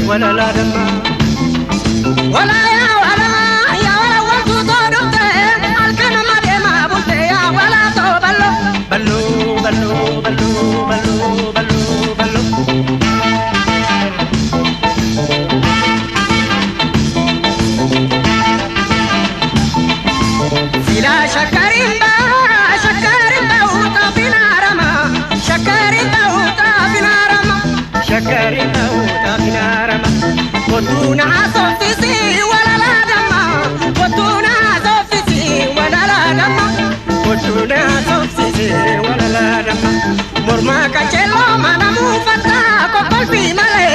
ولا لا دما ولا يا ولا يا ولا وانتو تودوتي الكلمة دي ما بولتي يا ولا تو بلو بلو بلو بلو بلو بلو بلو سيلا شكرين با وطافنا رما شكرين با وطافنا رما شكرين با وطافنا رما وطونا صوفيسي ولا لا دما وطونا صوفيسي ولا لا دما وطونا صوفيسي ولا لا دما مرما كجلو ما نمو فتا كوكول في مالي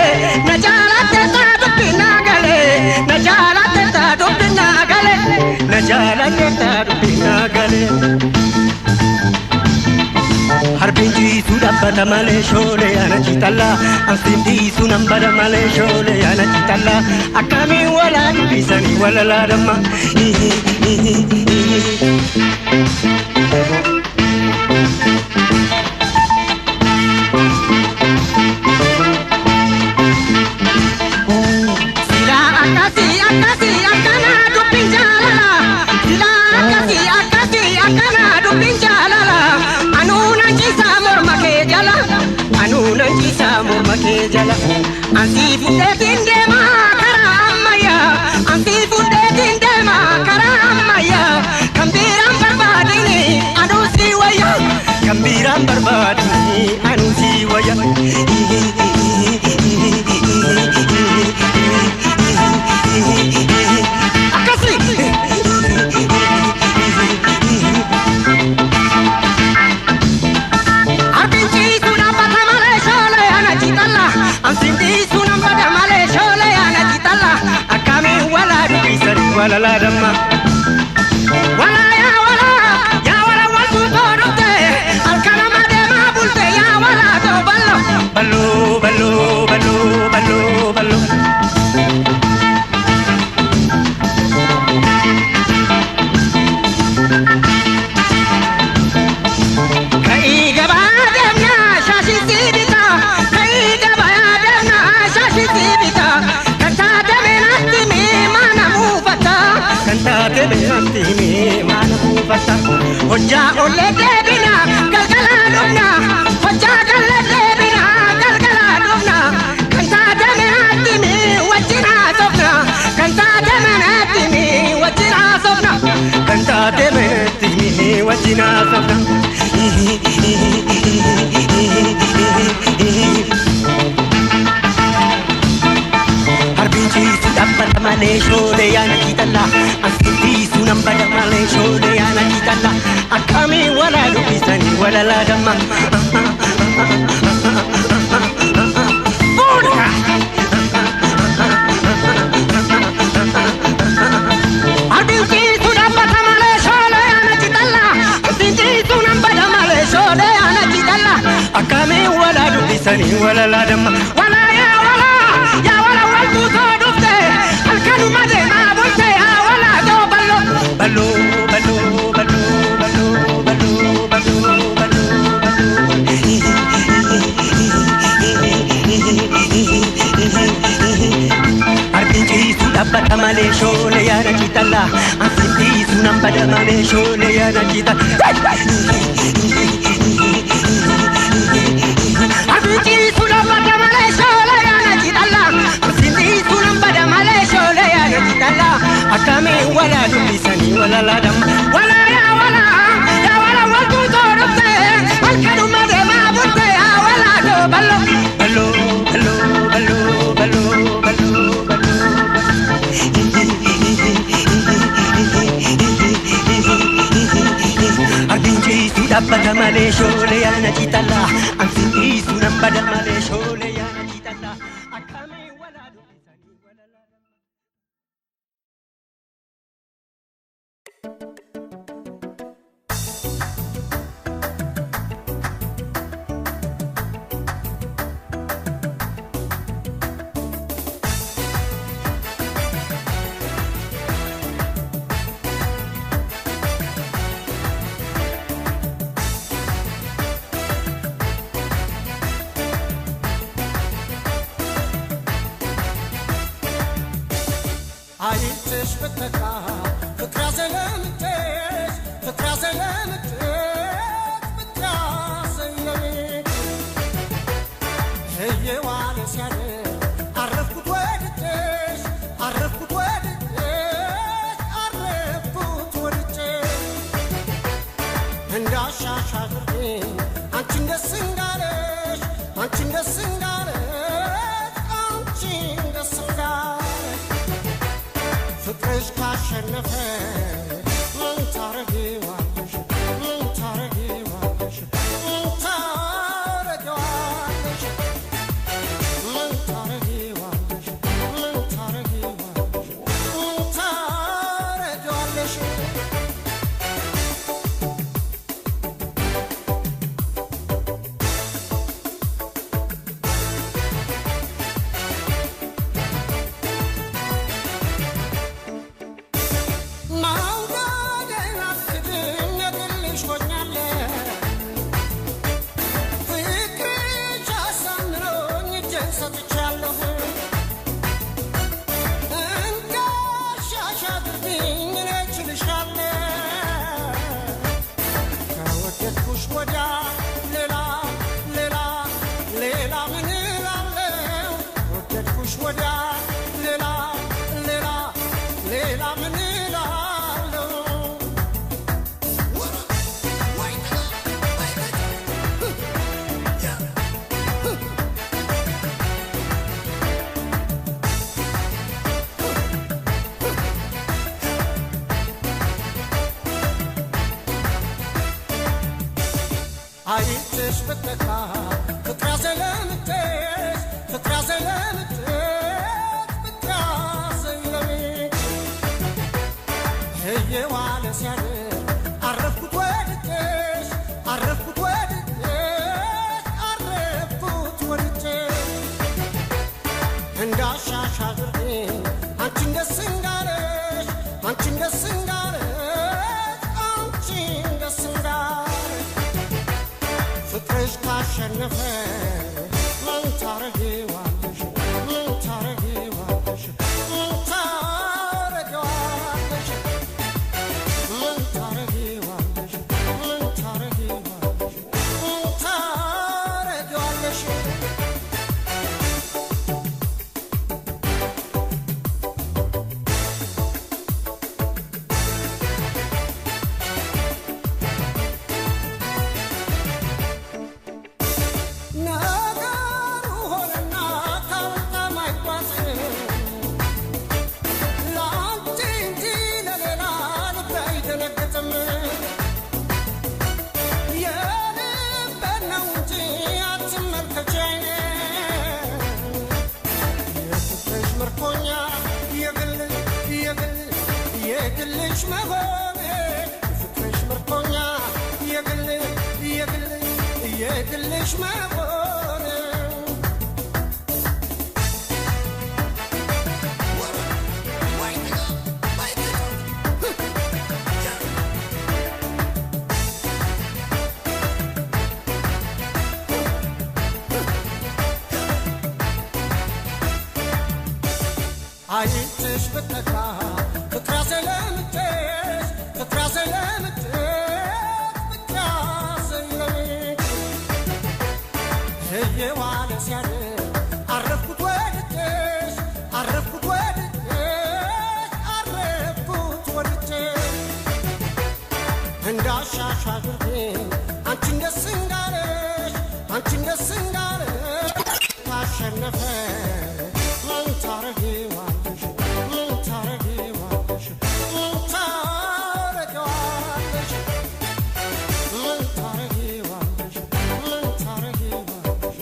نجالات تتادو بنا غالي نجالات تتادو بنا غالي نجالات تتادو بنا غالي Harbinji sudabata male shole ana chitalla ansindi sunambara male shole ana chitalla akami wala bisani wala la dama sila akasi akasi akana du pinjala sila akasi akasi akana du pinjala anuna jisa morma ke jala anti fude tinde ma karamaya anti fude tinde ma karamaya kambiram barbadini anu siwaya kambiram barbadini anu siwaya akasi ولا لا دما ولا يا ولا وانتو تودوتي الكلمة دي ما بولتي يا ولا تو بلو بلو بلو بلو بلو بلو كاي جبا دمنا شاشي سيبتا كاي جبا دمنا شاشي سيبتا كنتا دمنا تمي kantate beantimi manamu fata hojja olle debina galgala dubna hojja galle debina galgala dubna kantate beantimi wajina sofna kantate beantimi wajina sofna kantate beantimi wajina sofna Harbinji sudabata male shole yana kitalla asiti sunambada male shole yana kitalla akami wala lubisani wala la dama Harbinji sudabata male shole yana kitalla asiti sunambada male shole yana kitalla akami wala lubisani wala la dama wala ya wala waltu todufte alkaluma de ma bolte ya wala do ballo ballo ballo ballo ballo ballo ballo ballo Artinji sudabata male shole yana kitalla asiti sunambada male shole yana kitalla Artinji sunan badal malee shoolee yaana jiitata akkamii walaa dubbisanii walalaa. አይንሽ በተካ ፍቅራ ዘለምትሽ ፍቅራ ዘለምትሽ ፍቅራ ዘለምትሽ እየዋለ ሲያድር አረፍኩት ወድጄሽ አረፍኩት ወድጄሽ አረፍኩት ወድጄሽ እንዳሻሽ አድርጌ አንቺን ደስ እንዳለሽ አንቺን ደስ እንዳለሽ አንቺን ደስ እንዳለሽ ፍቅርሽ ካሸነፈ ምን ታረጊዋለሽ ምን ታረጊዋለሽ ምን ታረጊዋለሽ ምን ታረጊዋለሽ ምን ታረጊዋለሽ ምን ታረጊዋለሽ አይንሽ በተካ ፍቅራ ዘለምትሽ ፍቅራ ዘለምትሽ ፍቅራ ዘለምትሽ እየዋለ ሲያድር አረፍኩት ወድጄሽ አረፍኩት ወድጄሽ አረፍኩት ወድጄሽ እንዳሻሽ አድርጌ አንቺን ደስ እንዳለሽ አንቺን ደስ እንዳለሽ አንቺን ደስ እንዳለሽ ፍቅርሽ ካሸነፈ ምን ታረጊዋለሽ ምን ታረጊዋለሽ ምን ታረጊዋለሽ ምን ታረጊዋለሽ ምን ታረጊዋለሽ ምን ታረጊዋለሽ የግልሽ መሆኔ ፍቅርሽ ምርኮኛ የግልሽ መሆኔ አይንሽ በተካ ፍቅራ ዘለምትሽ ፍቅራ ዘለምትሽ ፍቅራ ዘለምትሽ እየዋለ ሲያድር አረፍኩት ወድጄሽ አረፍኩት ወድጄሽ አረፍኩት ወድጄሽ እንዳሻሽ አድርጌ አንቺን ደስ እንዳለሽ አንቺን ደስ እንዳለሽ ካሸነፈ ምን ታረጊዋለሽ ምን ታረጊዋለሽ ምን ታረጊዋለሽ ምን ታረጊዋለሽ ምን ታረጊዋለሽ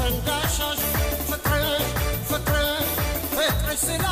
እንዳሻሽ ፍቅር ፍቅር ፍቅር ስላ